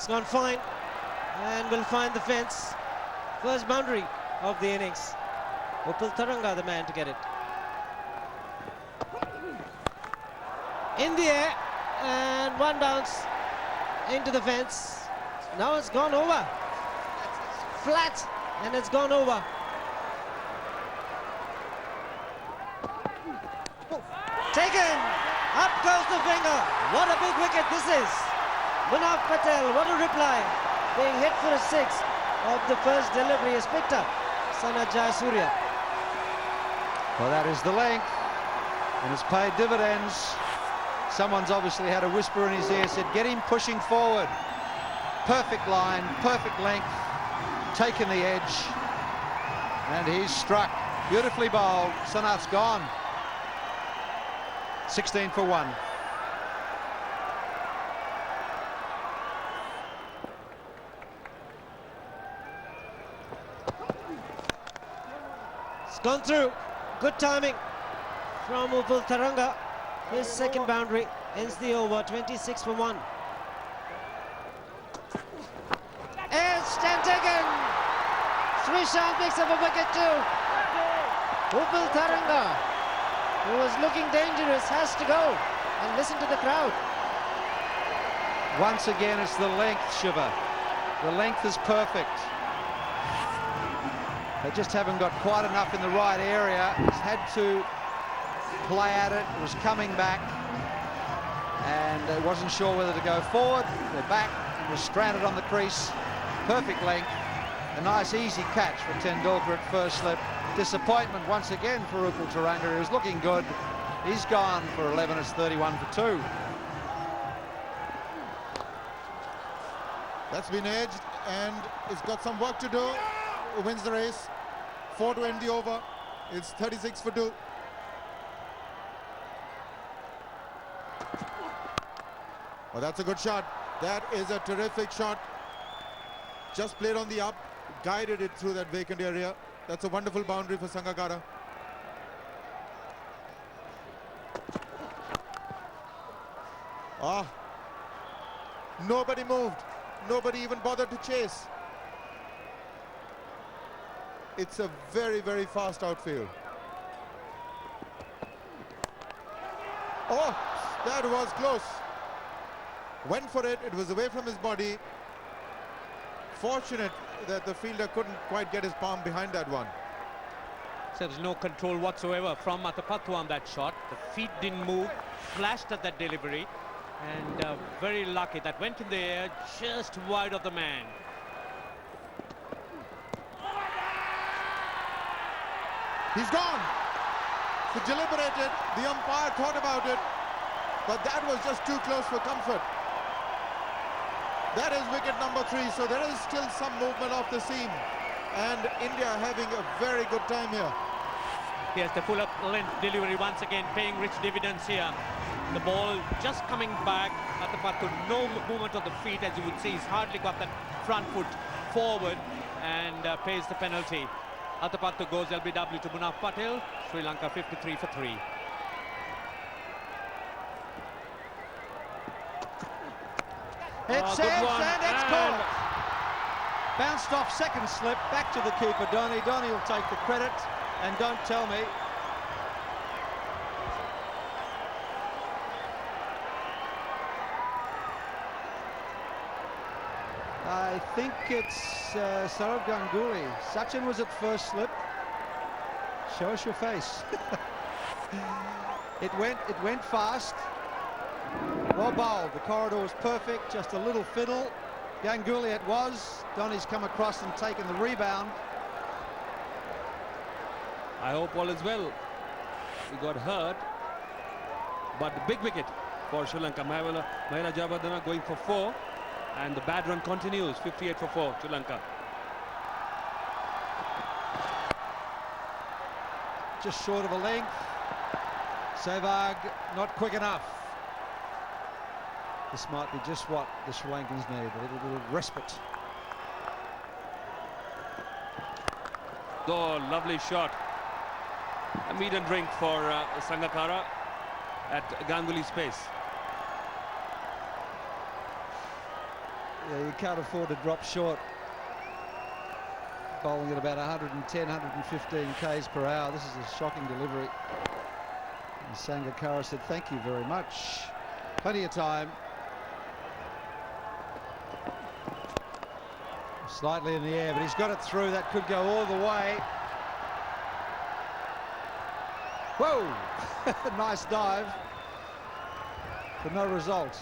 It's gone fine and will find the fence. First boundary of the innings. Upul Taranga, the man to get it. In the air and one bounce into the fence. Now it's gone over. Flat, and it's gone over. Taken! Up goes the finger. What a big wicket this is. Munaf Patel, what a reply. Being hit for a six of the first delivery is picked up. Sanat Jayasuriya. Well, that is the length, and it's paid dividends. Someone's obviously had a whisper in his ear, said, get him pushing forward. Perfect line, perfect length, taken the edge, and he's struck. Beautifully bowled. Sanat's gone. 16 for 1. It's gone through. Good timing from Upul Taranga. His second boundary ends the over. 26 for 1. Edged and taken. Srishant picks up a wicket too. Upul Taranga, who was looking dangerous, has to go. And listen to the crowd. Once again, it's the length, Shiva. The length is perfect. They just haven't got quite enough in the right area. He's had to play at it. It was coming back, and wasn't sure whether to go forward or back. He was stranded on the crease. Perfect length. A nice easy catch for Tendulkar at first slip. Disappointment once again for Upul Taranga. He was looking good. He's gone for 11. It's 31 for 2. That's been edged, and it's got some work to do. It wins the race. 4 to end the over. It's 36 for 2. Well, that's a good shot. That is a terrific shot. Just played on the up, guided it through that vacant area. That's a wonderful boundary for Sangakkara. Ah, nobody moved. Nobody even bothered to chase. It's a very, very fast outfield. Oh, that was close. Went for it. It was away from his body. Fortunate that the fielder couldn't quite get his palm behind that one. So there's no control whatsoever from Athapaththu on that shot. The feet didn't move, flashed at that delivery, and very lucky. That went in the air just wide of the man. He's gone. He deliberated. The umpire thought about it, but that was just too close for comfort. That is wicket number 3, so there is still some movement off the seam, and India having a very good time here. Yes, the full length delivery once again paying rich dividends here. The ball just coming back. Athapaththu, no movement of the feet, as you would see. He's hardly got that front foot forward, and pays the penalty. Athapaththu goes LBW to Munaf Patel. Sri Lanka 53 for 3. It's edged and it's caught. Bounced off second slip, back to the keeper, Dhoni. Dhoni will take the credit, and don't tell me. I think it's Saurav Ganguly. Sachin was at first slip. Show us your face. It went fast. Well bowled. The corridor was perfect. Just a little fiddle. Ganguly it was. Dhoni's come across and taken the rebound. I hope all is well. He got hurt, but the big wicket for Sri Lanka. Mahela Jayawardene going for 4, and the bad run continues. 58 for 4, Sri Lanka. Just short of a length. Sehwag not quick enough. This might be just what the Sri Lankans need, a little bit of respite. Oh, lovely shot. A meat and drink for Sangakkara at Ganguly's pace. Yeah, you can't afford to drop short. Bowling at about 110, 115 k's per hour. This is a shocking delivery. And Sangakkara said, thank you very much. Plenty of time. Slightly in the air, but he's got it through. That could go all the way. Whoa! Nice dive, but no result.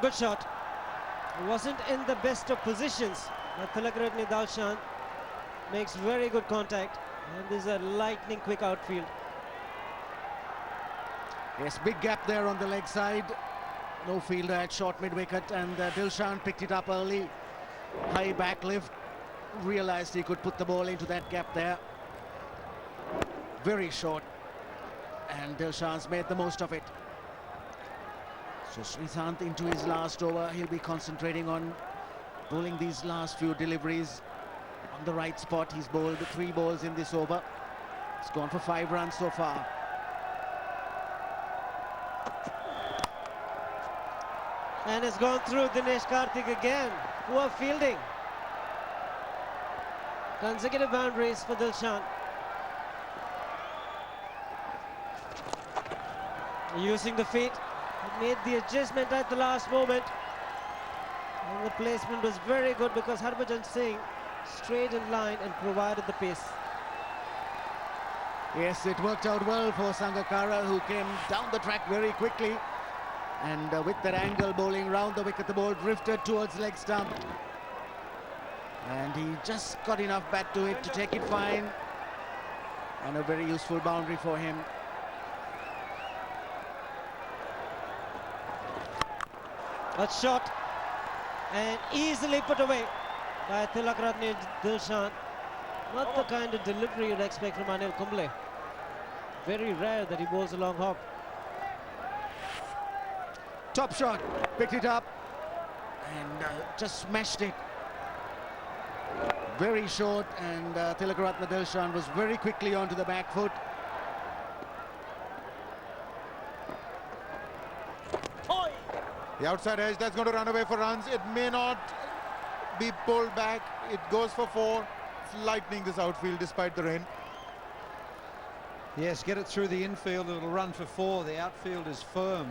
Good shot. Wasn't in the best of positions, but Tilakaratne Dalshan makes very good contact, and there's a lightning quick outfield. Yes, big gap there on the leg side. No fielder at short mid-wicket, and Dilshan picked it up early. High back lift. Realized he could put the ball into that gap there. Very short, and Dilshan's made the most of it. So Srisanth into his last over. He'll be concentrating on bowling these last few deliveries on the right spot. He's bowled 3 balls in this over. He's gone for 5 runs so far. And it's gone through Dinesh Karthik again. Poor fielding. Consecutive boundaries for Dilshan. Using the feet, he made the adjustment at the last moment. And the placement was very good because Harbhajan Singh straight in line and provided the pace. Yes, it worked out well for Sangakkara, who came down the track very quickly. And with that angle bowling round the wicket, the ball drifted towards leg stump. And he just got enough bat to it to take it fine. And a very useful boundary for him. A shot and easily put away by Tilakaratne Dilshan. Not the kind of delivery you'd expect from Anil Kumble. Very rare that he bowls a long hop. Top shot, picked it up and just smashed it. Very short, and Tilakaratne Dilshan was very quickly onto the back foot. The outside edge, that's going to run away for runs. It may not be pulled back. It goes for 4. It's lightning this outfield despite the rain. Yes, get it through the infield, it'll run for 4. The outfield is firm.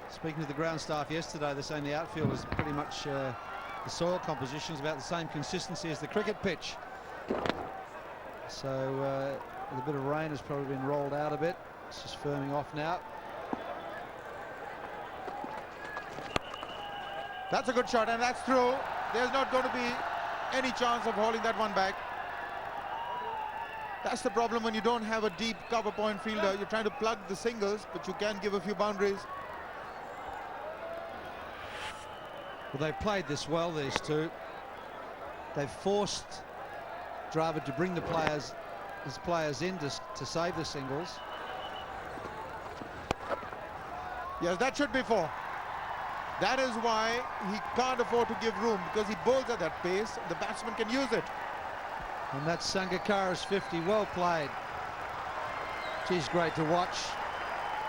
Speaking to the ground staff yesterday, they're saying the outfield is pretty much the soil composition is about the same consistency as the cricket pitch. So with a bit of rain has probably been rolled out a bit. It's just firming off now. That's a good shot, and that's through. There's not going to be any chance of hauling that one back. That's the problem when you don't have a deep cover point fielder. You're trying to plug the singles, but you can give a few boundaries. Well, they've played this well, these two. They've forced Dravid to bring his players in to save the singles. Yes, that should be 4. That is why he can't afford to give room, because he bowls at that pace. The batsman can use it. And that's Sangakkara's 50. Well played. Geez, great to watch.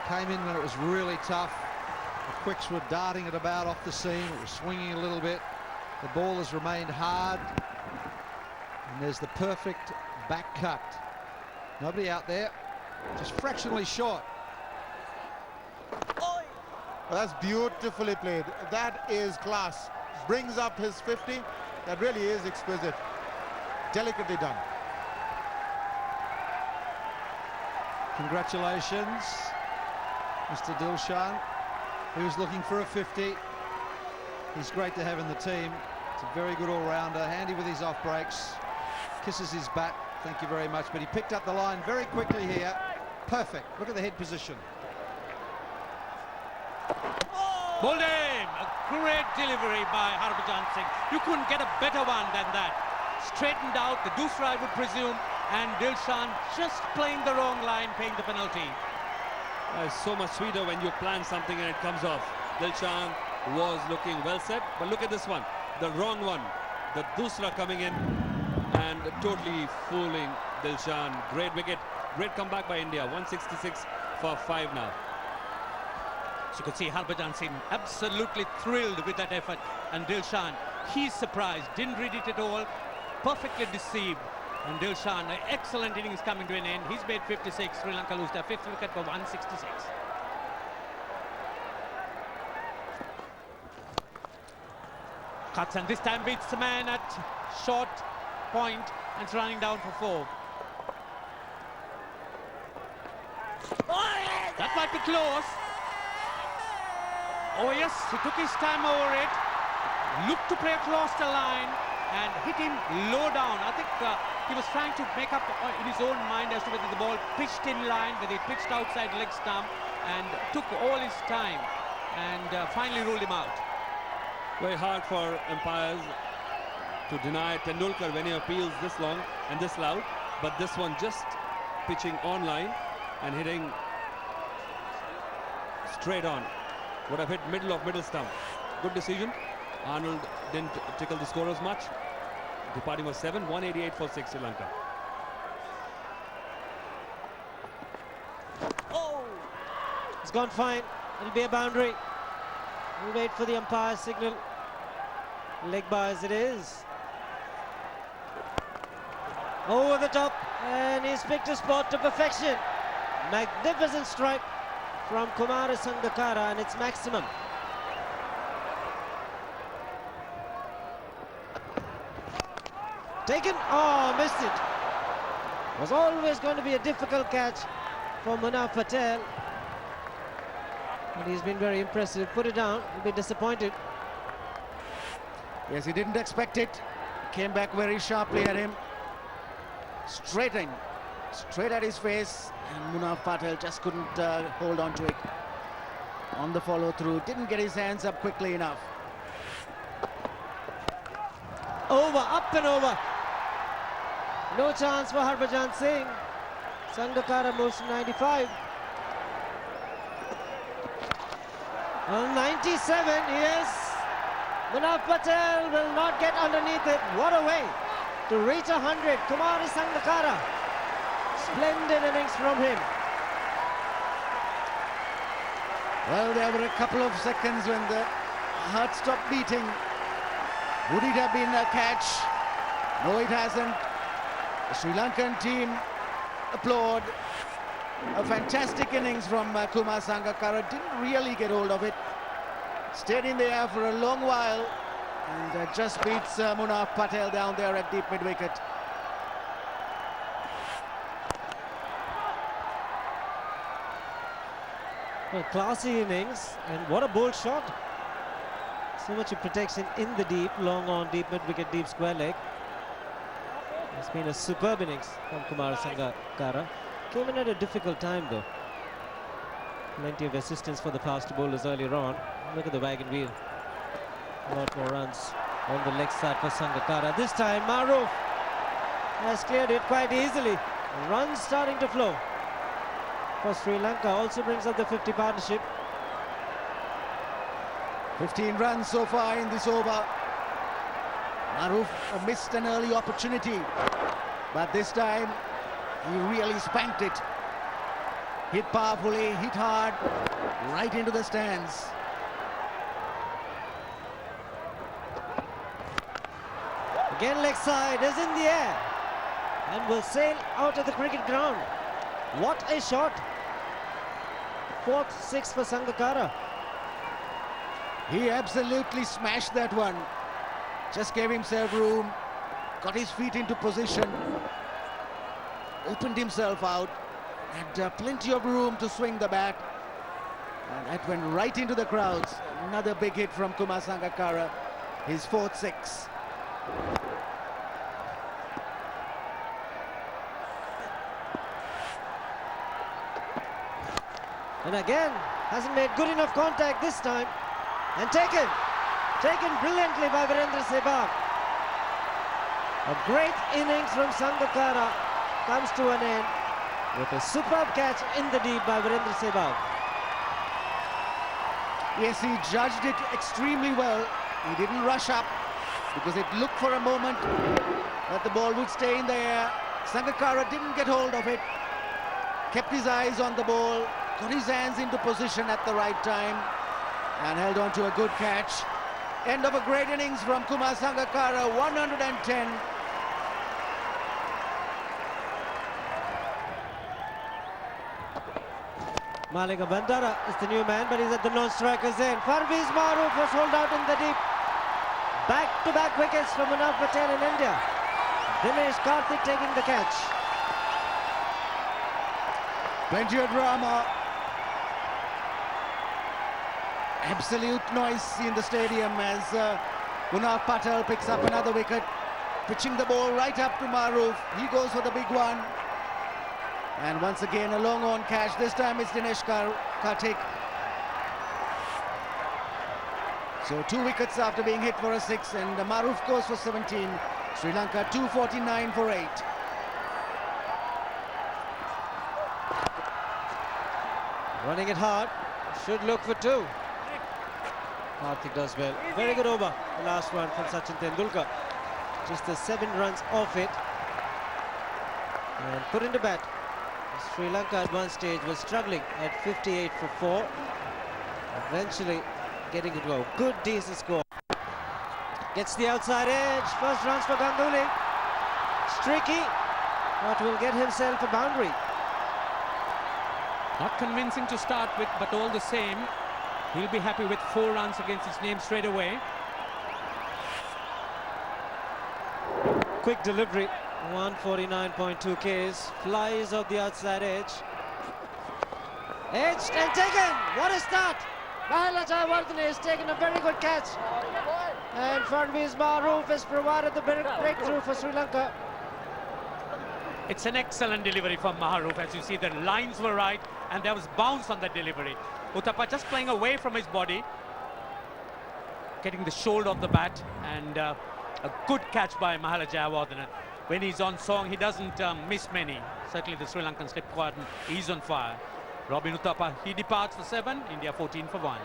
Came in when it was really tough. The quicks were darting it about off the seam. It was swinging a little bit. The ball has remained hard. And there's the perfect back cut. Nobody out there. Just fractionally short. Well, that's beautifully played. That is class. Brings up his 50. That really is exquisite. Delicately done. Congratulations, Mr. Dilshan. He was looking for a 50. He's great to have in the team. It's a very good all-rounder, handy with his off breaks. Kisses his bat, thank you very much. But he picked up the line very quickly here. Perfect. Look at the head position. Bowled in. A great delivery by Harbhajan Singh. You couldn't get a better one than that. Straightened out, the doosra I would presume, and Dilshan just playing the wrong line, paying the penalty. It's so much sweeter when you plan something and it comes off. Dilshan was looking well set, but look at this one, the wrong one. The doosra coming in and totally fooling Dilshan. Great wicket, great comeback by India. 166 for 5 now. So you could see Harbhajan Singh absolutely thrilled with that effort, and Dilshan, he's surprised, didn't read it at all, perfectly deceived. And Dilshan, an excellent innings coming to an end. He's made 56. Sri Lanka lose their 5th wicket for 166. Cuts, and this time beats the man at short point and it's running down for 4. That might be close. Oh yes, he took his time over it, looked to play across the line and hit him low down. I think he was trying to make up in his own mind as to whether the ball pitched in line, whether it pitched outside leg stump, and took all his time and finally ruled him out. Very hard for umpires to deny Tendulkar when he appeals this long and this loud, but this one just pitching on line and hitting straight on. Would have hit middle stump. Good decision. Arnold didn't tickle the scorers much. Departing was 7, 188 for 6 Sri Lanka. Oh! It's gone fine. It'll be a boundary. We'll wait for the umpire's signal. Leg bar as it is. Over the top, and he's picked a spot to perfection. Magnificent strike from Kumara Sangakkara, and it's maximum. Taken, oh, missed it. Was always going to be a difficult catch for Munaf Patel. But he's been very impressive. Put it down, he'll be disappointed. Yes, he didn't expect it. Came back very sharply at him. Straight at his face, and Munaf Patel just couldn't hold on to it. On the follow through, didn't get his hands up quickly enough. Over, up and over. No chance for Harbhajan Singh. Sangakkara moves to 95. On 97, yes. Munaf Patel will not get underneath it. What a way to reach 100. Kumara Sangakkara. Splendid innings from him. Well, there were a couple of seconds when the heart stopped beating. Would it have been a catch? No, it hasn't. The Sri Lankan team applaud. A fantastic innings from Kumar Sangakkara. Didn't really get hold of it. Stayed in the air for a long while and just beats Munaf Patel down there at deep mid-wicket. Well, classy innings, and what a bold shot. So much of protection in the deep, long on, deep mid-wicket, deep square leg. It's been a superb innings from Kumara Sangakkara. Came in at a difficult time though. Plenty of assistance for the fast bowlers earlier on. Look at the wagon wheel. A lot more runs on the leg side for Sangakkara. This time Maruf has cleared it quite easily. Runs starting to flow for Sri Lanka. Also brings up the 50 partnership. 15 runs so far in this over. Maruf missed an early opportunity, but this time he really spanked it. Hit powerfully, hit hard, right into the stands. Again leg side is in the air and will sail out of the cricket ground. What a shot. 4th, 6th for Sangakkara. He absolutely smashed that one. Just gave himself room, got his feet into position, opened himself out, and plenty of room to swing the bat. And that went right into the crowds. Another big hit from Kumar Sangakkara, his 4th 6. And again, hasn't made good enough contact this time. And taken brilliantly by Virendra Sehwag. A great innings from Sangakkara comes to an end with a superb catch in the deep by Virendra Sehwag. Yes, he judged it extremely well. He didn't rush up because it looked for a moment that the ball would stay in the air. Sangakkara didn't get hold of it. kept his eyes on the ball, got his hands into position at the right time, and held on to a good catch. End of a great innings from Kumar Sangakkara, 110. Malika Bandara is the new man, but he's at the non-strikers end. Parvez Maroof was hauled out in the deep. Back-to-back wickets from Munaf Patel in India. Dinesh Karthik taking the catch. Plenty of drama. Absolute noise in the stadium as Munaf Patel picks up another wicket, pitching the ball right up to Maroof. He goes for the big one. And once again, a long on catch. This time it's Dinesh Karthik. So 2 wickets after being hit for a 6, and Maroof goes for 17. Sri Lanka 249 for 8. Running it hard. Should look for 2. Karthik does well. Very good over. The last one from Sachin Tendulkar. Just the 7 runs off it. And put into bat. Sri Lanka at one stage was struggling at 58 for 4. Eventually getting it well. Good decent score. Gets the outside edge. First runs for Ganguly. Streaky, but will get himself a boundary. Not convincing to start with, but all the same, he'll be happy with 4 runs against his name straight away. Quick delivery. 149.2 Ks. Flies off the outside edge. Edged and taken. What a start. Mahela Jayawardene has taken a very good catch. And Parvez Maroof has provided the breakthrough for Sri Lanka. It's an excellent delivery from Maroof. As you see, the lines were right and there was bounce on the delivery. Uthappa just playing away from his body, getting the shoulder of the bat, and a good catch by Mahela Jayawardene. When he's on song, he doesn't miss many. Certainly the Sri Lankan slip squadron is on fire. Robin Uthappa, he departs for 7, India 14 for 1.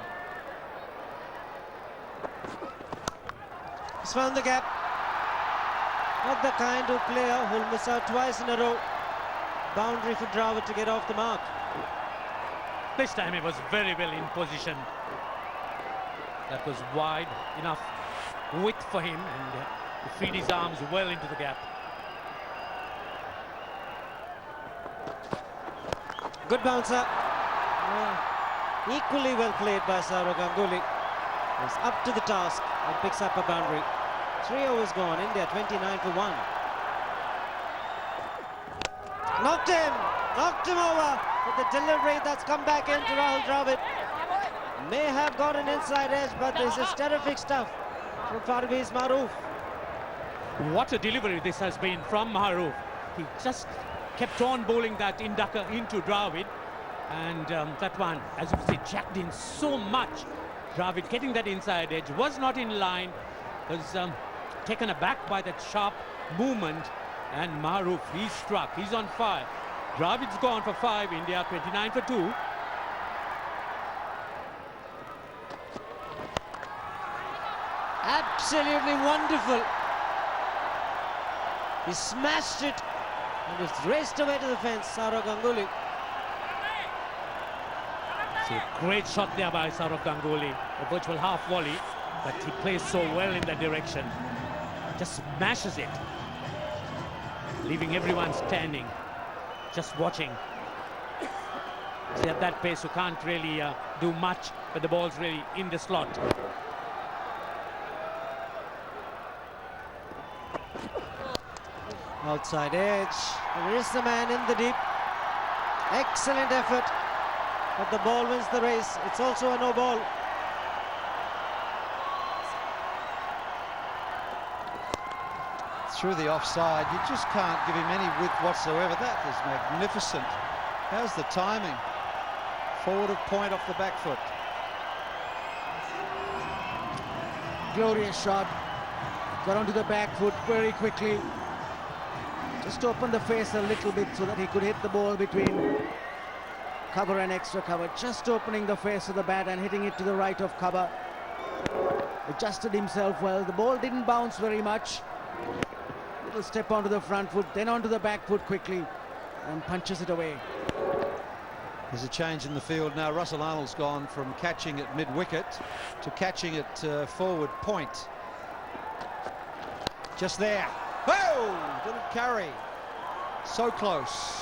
He's found the gap. Not the kind of player who'll miss out twice in a row. Boundary for Dravid to get off the mark. This time he was very well in position. That was wide enough width for him, and he feed his arms well into the gap. Good bouncer. Equally well played by Saurav Ganguly. Is up to the task and picks up a boundary. 3 overs gone. India 29 for 1. Knocked him over with the delivery that's come back into Rahul Dravid. May have got an inside edge, but this is terrific stuff from Parvez Maroof. What a delivery this has been from Maroof. He just kept on bowling that inducker into Dravid, and that one, as you can see, jacked in so much. Dravid getting that inside edge was not in line, was taken aback by that sharp movement, and Maroof, he's struck, he's on fire. Dravid's gone for 5, India 29 for 2. Absolutely wonderful. He smashed it and it's raced away to the fence. Saurav Ganguly. So great shot there by Saurav Ganguly, a virtual half volley, but he plays so well in that direction. Just smashes it, leaving everyone standing, just watching. See, at that pace you can't really do much, but the ball's really in the slot. Outside edge. There is the man in the deep. Excellent effort. But the ball wins the race. It's also a no ball. Through the offside, you just can't give him any width whatsoever. That is magnificent. How's the timing? Forward of point off the back foot. Glorious shot. Got onto the back foot very quickly. Just opened the face a little bit so that he could hit the ball between cover and extra cover. Just opening the face of the bat and hitting it to the right of cover. Adjusted himself well. The ball didn't bounce very much. Little step onto the front foot, then onto the back foot quickly, and punches it away. There's a change in the field now. Russell Arnold's gone from catching at mid-wicket to catching at forward point. Just there. Oh! Didn't carry. So close.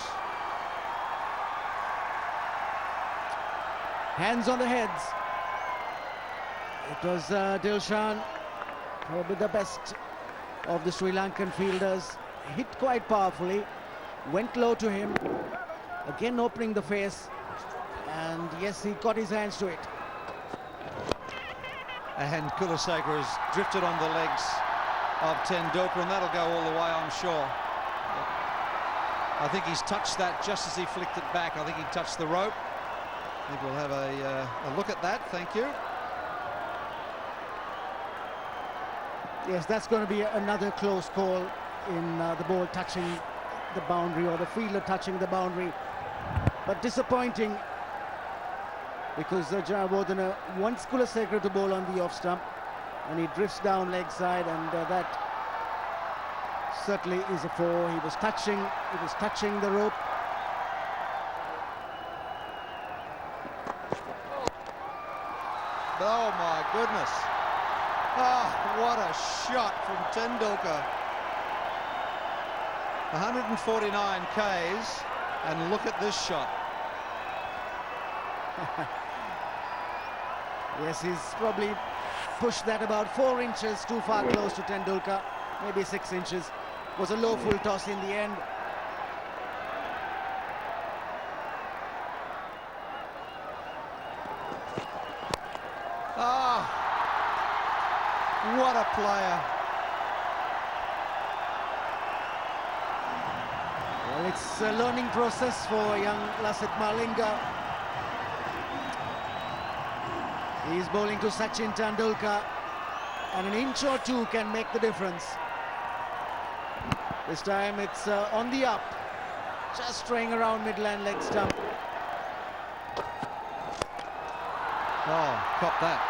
Hands on the heads. It was Dilshan, probably the best of the Sri Lankan fielders. Hit quite powerfully, went low to him, again opening the face, and yes, he got his hands to it. And Kulasekar has drifted on the legs of Tendulkar, and that'll go all the way, I'm sure. I think he's touched that just as he flicked it back. I think he touched the rope. I think we'll have a look at that. Thank you. Yes, that's going to be another close call in the ball touching the boundary or the fielder touching the boundary. But disappointing because Jayawardene wants Kulasekar to bowl on the off stump and he drifts down leg side, and that certainly is a four. He was touching the rope. Oh my goodness. Oh, what a shot from Tendulkar. 149 Ks, and look at this shot. Yes, he's probably pushed that about 4 inches too far close to Tendulkar, maybe 6 inches. Was a low full toss in the end. Ah, what a player. Well, it's a learning process for young Lasith Malinga. He's bowling to Sachin Tendulkar, and an inch or two can make the difference. This time it's on the up, just straying around midland leg stump. Oh, cop that.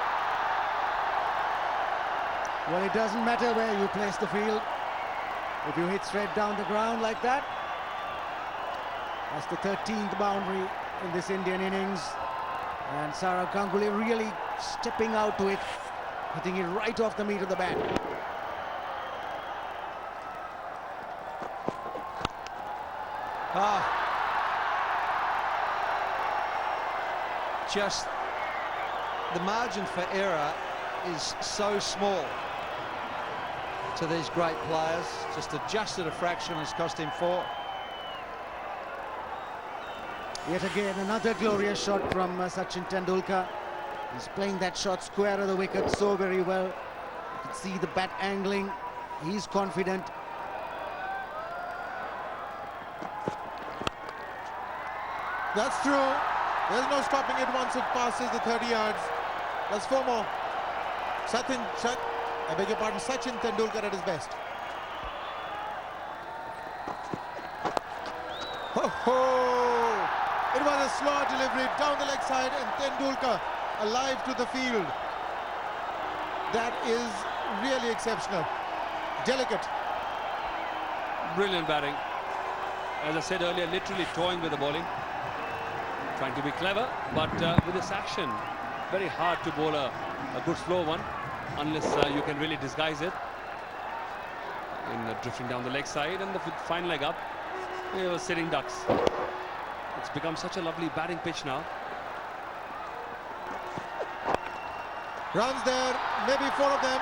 Well, it doesn't matter where you place the field. If you hit straight down the ground like that, that's the 13th boundary in this Indian innings. And Saurav Ganguly really stepping out to it, hitting it right off the meat of the bat. Ah, just the margin for error is so small to these great players. Just adjusted a fraction has cost him 4. Yet again, another glorious shot from Sachin Tendulkar. He's playing that shot square of the wicket so very well. You can see the bat angling. He's confident. That's true. There's no stopping it once it passes the 30 yards. That's 4 more. Sachin Tendulkar at his best. Ho ho! It was a slow delivery down the leg side, and Tendulkar alive to the field. That is really exceptional. Delicate. Brilliant batting. As I said earlier, literally toying with the bowling. Trying to be clever, but with this action, very hard to bowl a good slow one, unless you can really disguise it. In drifting down the leg side, and the fine leg up, he was sitting ducks. It's become such a lovely batting pitch now. Runs there, maybe 4 of them.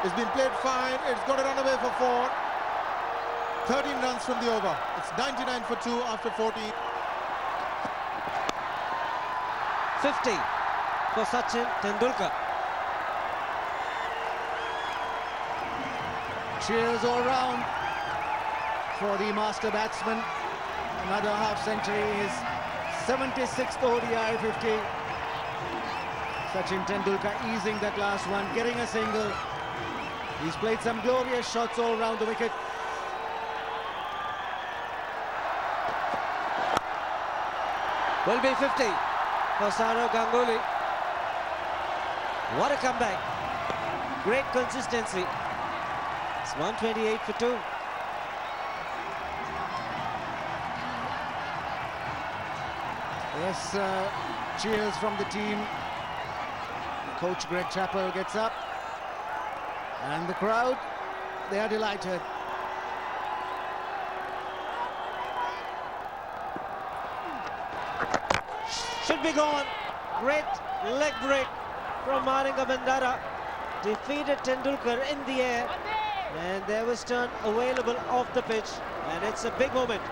It's been played fine. It's got to run away for 4. 13 runs from the over. It's 99 for 2 after 14. 50 for Sachin Tendulkar. Cheers all round for the master batsman. Another half century, his 76th ODI 50. Sachin Tendulkar easing that last one, getting a single. He's played some glorious shots all round the wicket. Will be 50 for Saurav Ganguly. What a comeback. Great consistency. It's 128 for 2. Yes, cheers from the team. Coach Greg Chappell gets up. And the crowd, they are delighted. Should be gone. Great leg break from Malinga Bandara. Defeated Tendulkar in the air. And there was turn available off the pitch. And it's a big moment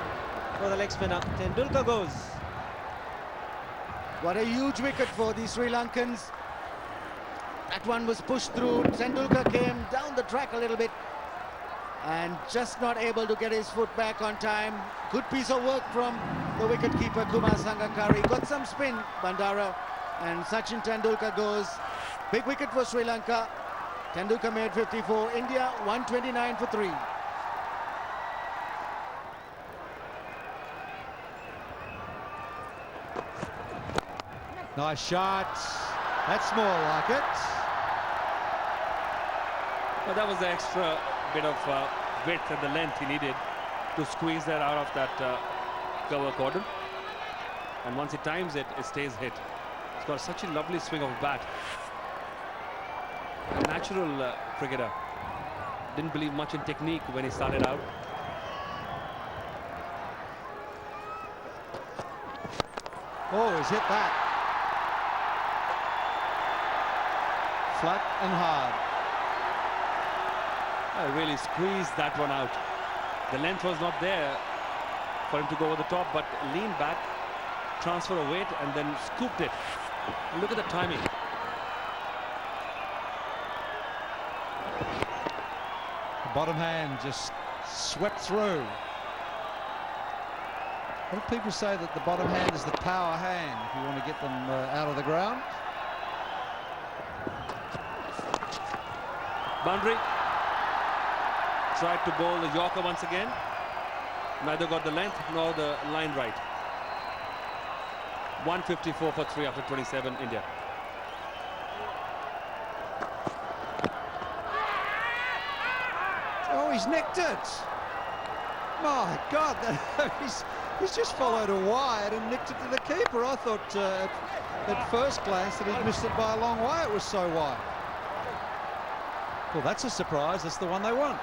for the leg spinner. Tendulkar goes. What a huge wicket for the Sri Lankans. That one was pushed through. Tendulkar came down the track a little bit and just not able to get his foot back on time. Good piece of work from the wicketkeeper Kumar Sangakkara. Got some spin, Bandara, and Sachin Tendulkar goes. Big wicket for Sri Lanka. Tendulkar made 54. India 129 for 3. Nice shot. That's more like it. Well, that was the extra bit of width and the length he needed to squeeze that out of that cover cordon. And once he times it, it stays hit. He's got such a lovely swing of bat. A natural cricketer. Didn't believe much in technique when he started out. Oh, he's hit that. Flat and hard. I really squeezed that one out. The length was not there for him to go over the top, but leaned back, transfer of weight, and then scooped it. And look at the timing. The bottom hand just swept through. What do people say, that the bottom hand is the power hand if you want to get them out of the ground? Boundary. Tried to bowl the Yorker once again. Neither got the length nor the line right. 154 for 3 after 27, India. Oh, he's nicked it. My God, he's just followed a wide and nicked it to the keeper. I thought at first glance that he'd missed it by a long way. It was so wide. Well, that's a surprise. That's the one they want.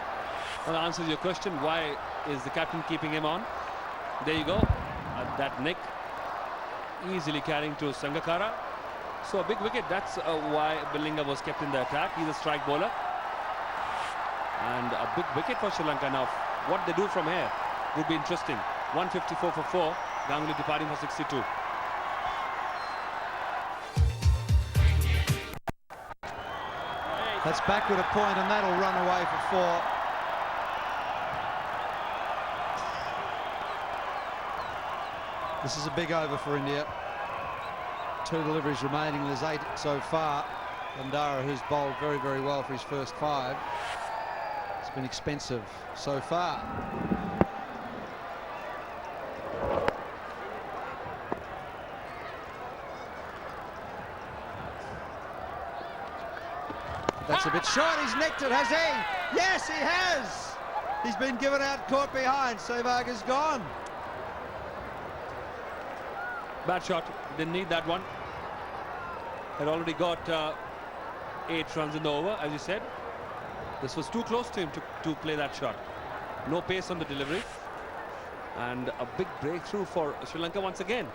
Well, that answers your question. Why is the captain keeping him on? There you go. That nick easily carrying to Sangakkara. So a big wicket. That's why Bilinga was kept in the attack. He's a strike bowler. And a big wicket for Sri Lanka now. What they do from here would be interesting. 154 for 4. Ganguly departing for 62. That's backward a point, and that'll run away for 4. This is a big over for India. 2 deliveries remaining. There's 8 so far. Bandara, who's bowled very, very well for his first 5. It's been expensive so far. That's a bit short. He's nicked it, has he? Yes, he has. He's been given out, caught behind. Sehwag is gone. Bad shot. Didn't need that one. Had already got 8 runs in the over, as you said. This was too close to him to play that shot. No pace on the delivery. And a big breakthrough for Sri Lanka once again.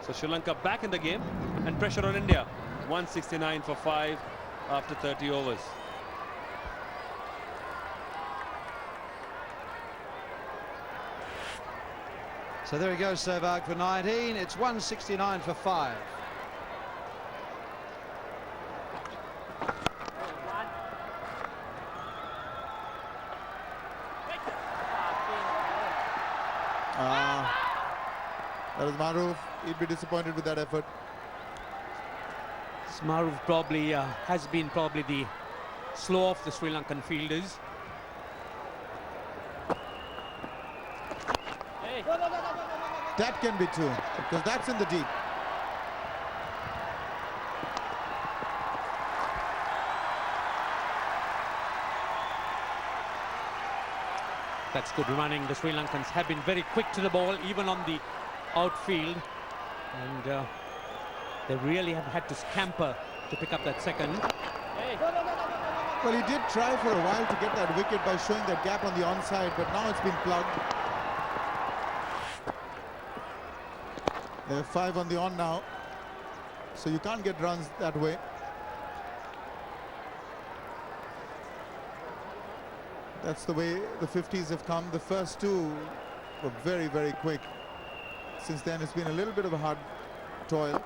So Sri Lanka back in the game and pressure on India. 169 for 5 after 30 overs. So there he goes, Sehwag for 19. It's 169 for 5. That is Maruf. He'd be disappointed with that effort. Maruf probably has been probably the slow of the Sri Lankan fielders. That can be 2, because that's in the deep. That's good running. The Sri Lankans have been very quick to the ball, even on the outfield. And they really have had to scamper to pick up that second. Well, he did try for a while to get that wicket by showing that gap on the onside, but now it's been plugged. There are 5 on the on now, so you can't get runs that way. That's the way the 50s have come. The first 2 were very, very quick. Since then, it's been a little bit of a hard toil.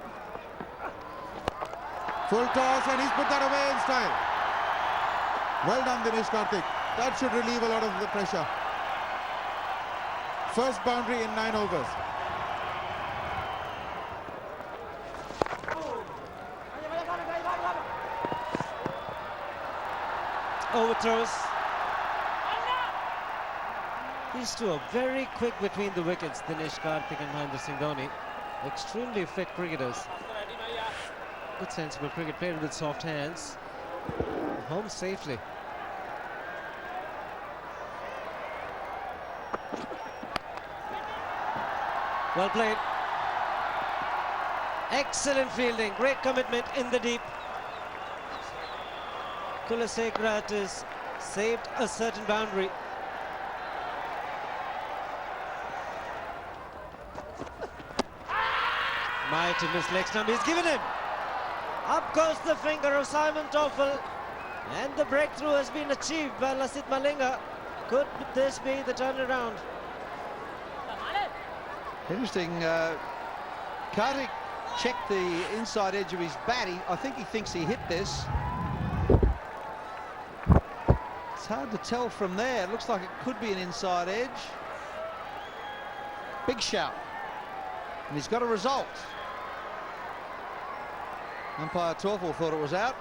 Full toss, and he's put that away in style. Well done, Dinesh Karthik. That should relieve a lot of the pressure. First boundary in 9 overs. Overthrows. These two are very quick between the wickets, Dinesh Karthik and Mahendra Singh Dhoni. Extremely fit cricketers. Good sensible cricket, played with soft hands. Home safely. Well played. Excellent fielding, great commitment in the deep. Kulasekharat has saved a certain boundary. Might have missed leg stump, he's given him. Up goes the finger of Simon Toffel, and the breakthrough has been achieved by Lasith Malinga. Could this be the turnaround? Interesting. Karthik checked the inside edge of his bat. I think he thinks he hit this. It's hard to tell from there. It looks like it could be an inside edge. Big shout. And he's got a result. Umpire Torfel thought it was out.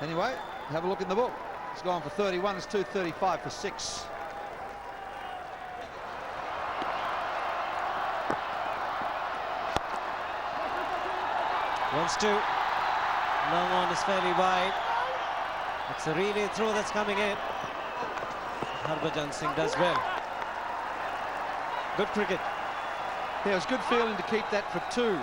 Anyway, have a look in the book. It's gone for 31. It's 235 for 6. Wants to. Long on is fairly wide. It's a relay throw that's coming in. Harbhajan Singh does well. Good cricket. Yeah, it was good feeling to keep that for 2.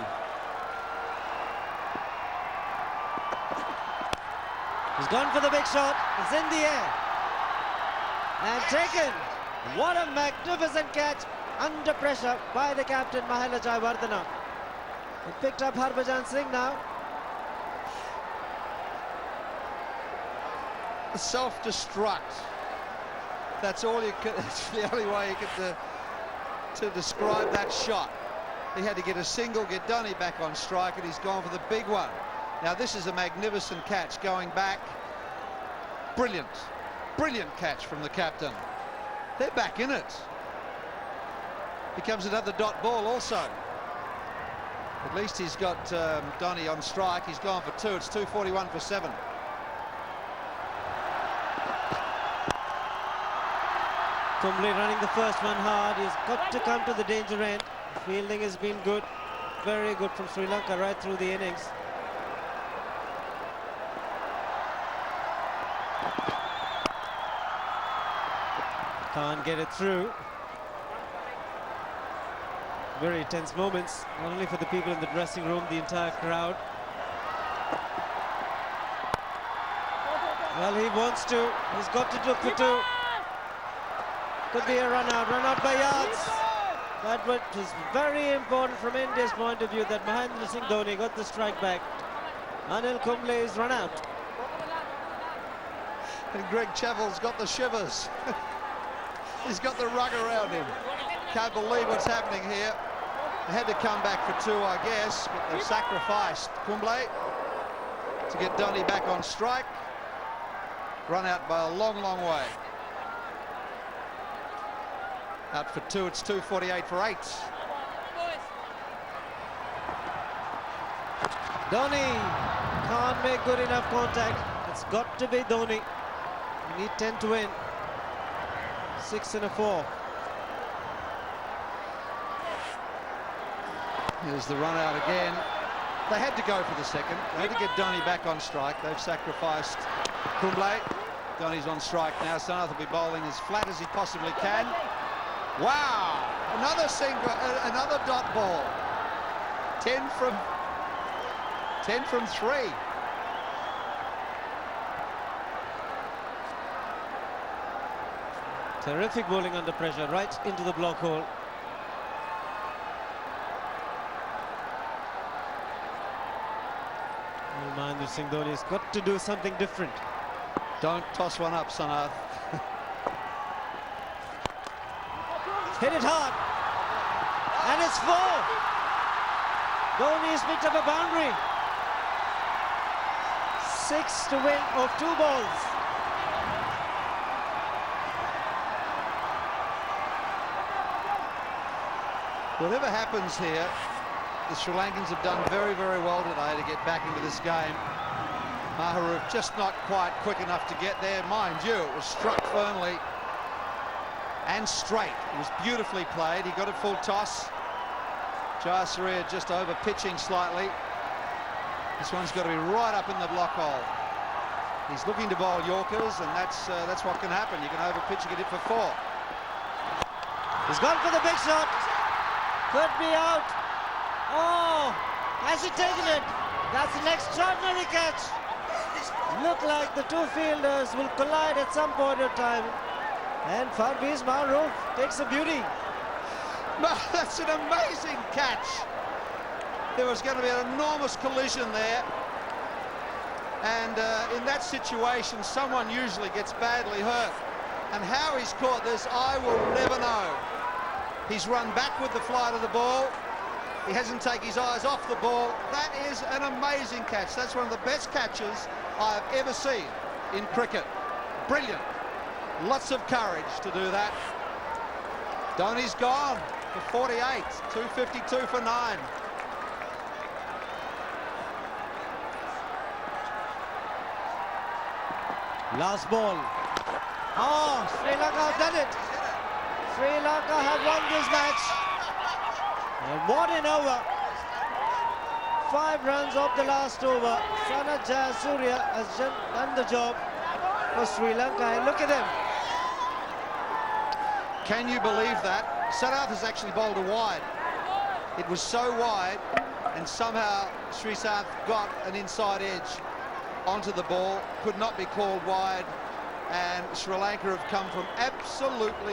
He's gone for the big shot. It's in the air. And taken. What a magnificent catch under pressure by the captain Mahela Jayawardene. He picked up Harbhajan Singh now. Self-destruct. That's all you could. It's the only way you could to describe that shot. He had to get a single, get Dhoni back on strike, and he's gone for the big one. Now this is a magnificent catch going back. Brilliant, brilliant catch from the captain. They're back in it. Becomes another dot ball also. At least he's got Dhoni on strike. He's gone for 2. It's 241 for 7. Kumble running the first one hard. He's got to come to the danger end. Fielding has been good, very good from Sri Lanka right through the innings. Can't get it through. Very tense moments, not only for the people in the dressing room, the entire crowd. Well, he wants to. He's got to look for 2. Could be a run out by yards. That was very important from India's point of view that Mahendra Singh Dhoni got the strike back. Anil Kumble is run out. And Greg Chappell's got the shivers. He's got the rug around him. Can't believe what's happening here. They had to come back for 2, I guess, but they've sacrificed Kumble to get Dhoni back on strike. Run out by a long, long way. Out for 2, it's 248 for 8. Dhoni can't make good enough contact. It's got to be Dhoni. We need 10 to win. 6 and a 4. Here's the run out again. They had to go for the second. They had to get Dhoni back on strike. They've sacrificed Kumble. Dhoni's on strike now. Sanath will be bowling as flat as he possibly can. Wow! Another single, another dot ball. 10 from 3. Terrific bowling under pressure, right into the block hole. Mahendra Singh Dhoni has got to do something different. Don't toss one up, Sanath. Hit it hard. And it's 4. Dhoni has picked up a boundary. 6 to win of 2 balls. Whatever happens here, the Sri Lankans have done very, very well today to get back into this game. Maharu just not quite quick enough to get there. Mind you, it was struck firmly and straight. It was beautifully played. He got it full toss. Jayasuriya just over pitching slightly. This one's got to be right up in the block hole. He's looking to bowl Yorkers, and that's what can happen. You can over pitch and get it for 4. He's gone for the big shot. Could be out. Oh, has he taken it? That's an extraordinary catch. Look like the 2 fielders will collide at some point of time. And Parvez Maruf takes a beauty. That's an amazing catch. There was going to be an enormous collision there. And in that situation, someone usually gets badly hurt. And how he's caught this, I will never know. He's run back with the flight of the ball. He hasn't taken his eyes off the ball. That is an amazing catch. That's one of the best catches I've ever seen in cricket. Brilliant. Lots of courage to do that. Dhoni's gone for 48. 252 for 9. Last ball. Oh, Sri Lanka have done it. Sri Lanka have won this match. And what an over. 5 runs off the last over. Sanath Jayasuriya has done the job for Sri Lanka. And look at them. Can you believe that? Sanath has actually bowled a wide. It was so wide, and somehow Sri Sanath got an inside edge onto the ball. Could not be called wide, and Sri Lanka have come from absolutely